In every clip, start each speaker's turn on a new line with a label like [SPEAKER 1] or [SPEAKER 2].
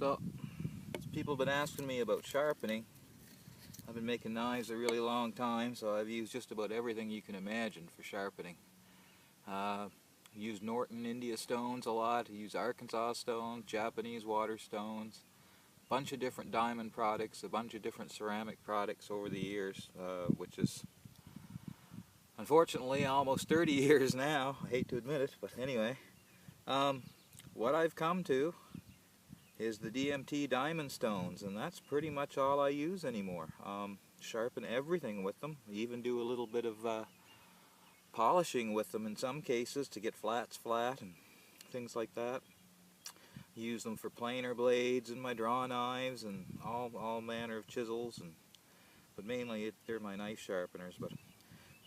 [SPEAKER 1] So, people have been asking me about sharpening. I've been making knives a really long time, so I've used just about everything you can imagine for sharpening. I use Norton India stones a lot, I use Arkansas stones, Japanese water stones, a bunch of different diamond products, a bunch of different ceramic products over the years, which is unfortunately almost 30 years now. I hate to admit it, but anyway. What I've come to is the DMT diamond stones, and that's pretty much all I use anymore. Sharpen everything with them. I even do a little bit of polishing with them in some cases to get flats flat and things like that. Use them for planer blades and my draw knives and all manner of chisels, but mainly they're my knife sharpeners. But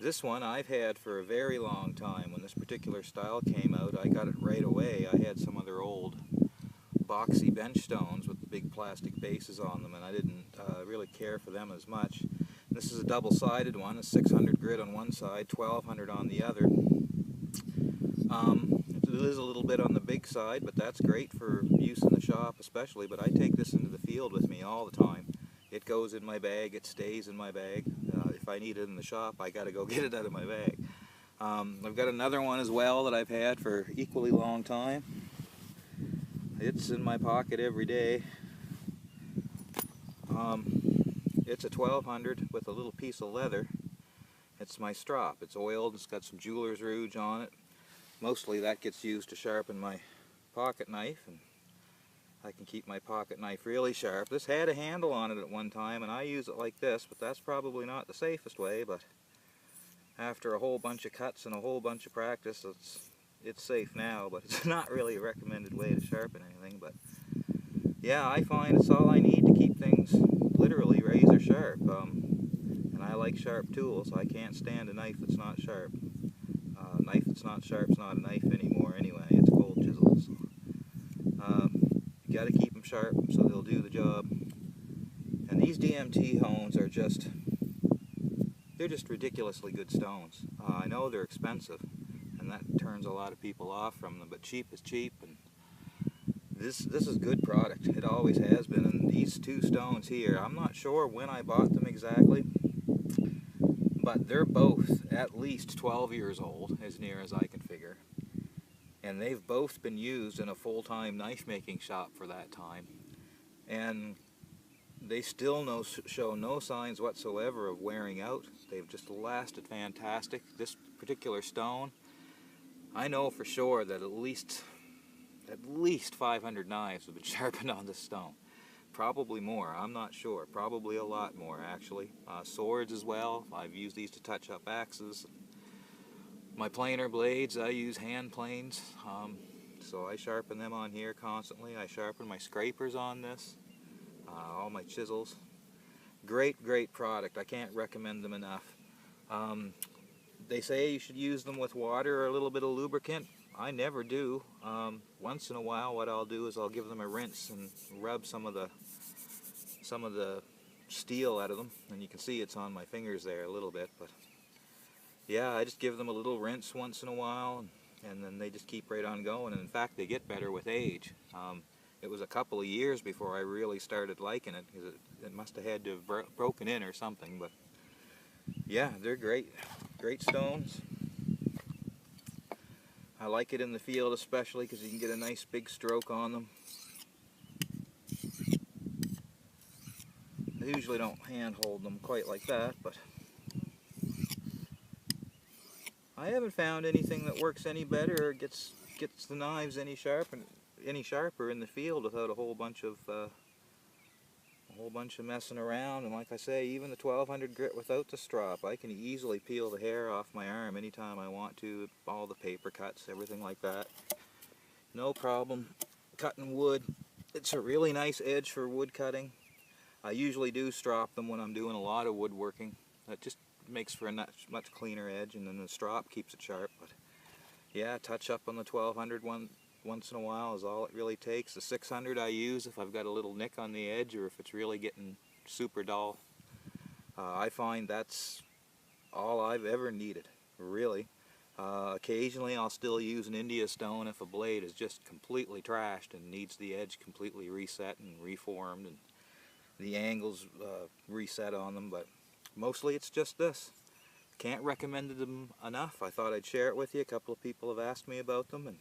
[SPEAKER 1] this one I've had for a very long time. When this particular style came out, I got it right away. I had some other old boxy bench stones with the big plastic bases on them, and I didn't really care for them as much. This is a double-sided one, a 600 grit on one side, 1200 on the other. It is a little bit on the big side, but that's great for use in the shop especially, but I take this into the field with me all the time. It goes in my bag, it stays in my bag. If I need it in the shop, I gotta go get it out of my bag. I've got another one as well that I've had for equally long time. It's in my pocket every day. It's a 1200 with a little piece of leather. It's my strop. It's oiled, it's got some jeweler's rouge on it. Mostly that gets used to sharpen my pocket knife, and I can keep my pocket knife really sharp. This had a handle on it at one time, and I use it like this, but that's probably not the safest way. But after a whole bunch of cuts and a whole bunch of practice, it's safe now, but it's not really a recommended way to sharpen anything. But yeah, I find it's all I need to keep things literally razor sharp. And I like sharp tools. I can't stand a knife that's not sharp. A knife that's not sharp is not a knife anymore anyway. It's cold chisels. You got to keep them sharp so they'll do the job. And these DMT hones are they're just ridiculously good stones. I know they're expensive, and that turns a lot of people off from them, but cheap is cheap, and this is good product. It always has been. And these two stones here, I'm not sure when I bought them exactly, but they're both at least 12 years old, as near as I can figure, and they've both been used in a full-time knife making shop for that time, and they still show no signs whatsoever of wearing out. They've just lasted fantastic. This particular stone, I know for sure that at least 500 knives have been sharpened on this stone. Probably more, I'm not sure. Probably a lot more, actually. Swords as well. I've used these to touch up axes. My planer blades, I use hand planes, so I sharpen them on here constantly. I sharpen my scrapers on this, all my chisels. Great product. I can't recommend them enough. They say you should use them with water or a little bit of lubricant. I never do. Once in a while what I'll do is I'll give them a rinse and rub some of the steel out of them, and you can see it's on my fingers there a little bit, but yeah, I just give them a little rinse once in a while, and then they just keep right on going, and in fact they get better with age. It was a couple of years before I really started liking it, because it must have had to have broken in or something, but yeah, they're great stones. I like it in the field especially because you can get a nice big stroke on them. I usually don't hand hold them quite like that, but I haven't found anything that works any better or gets the knives any sharper in the field without a whole bunch of messing around. And like I say, even the 1200 grit without the strop, I can easily peel the hair off my arm anytime I want to. All the paper cuts, everything like that, no problem. Cutting wood, it's a really nice edge for wood cutting. I usually do strop them when I'm doing a lot of woodworking. That just makes for a much cleaner edge, and then the strop keeps it sharp. But yeah, touch up on the 1200 one once in a while is all it really takes. The 600 I use if I've got a little nick on the edge or if it's really getting super dull. I find that's all I've ever needed, really. Occasionally I'll still use an India stone if a blade is just completely trashed and needs the edge completely reset and reformed and the angles reset on them, but mostly it's just this. Can't recommend them enough. I thought I'd share it with you. A couple of people have asked me about them, and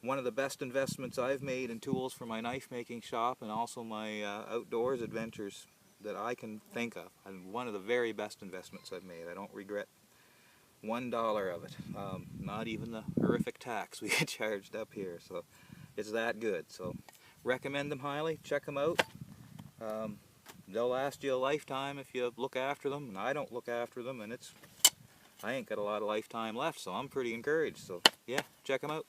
[SPEAKER 1] one of the best investments I've made in tools for my knife making shop and also my outdoors adventures that I can think of, and one of the very best investments I've made. I don't regret $1 of it, not even the horrific tax we get charged up here, so it's that good. So recommend them highly. Check them out. They'll last you a lifetime if you look after them, and I don't look after them, and I ain't got a lot of lifetime left, so I'm pretty encouraged. So yeah, check them out.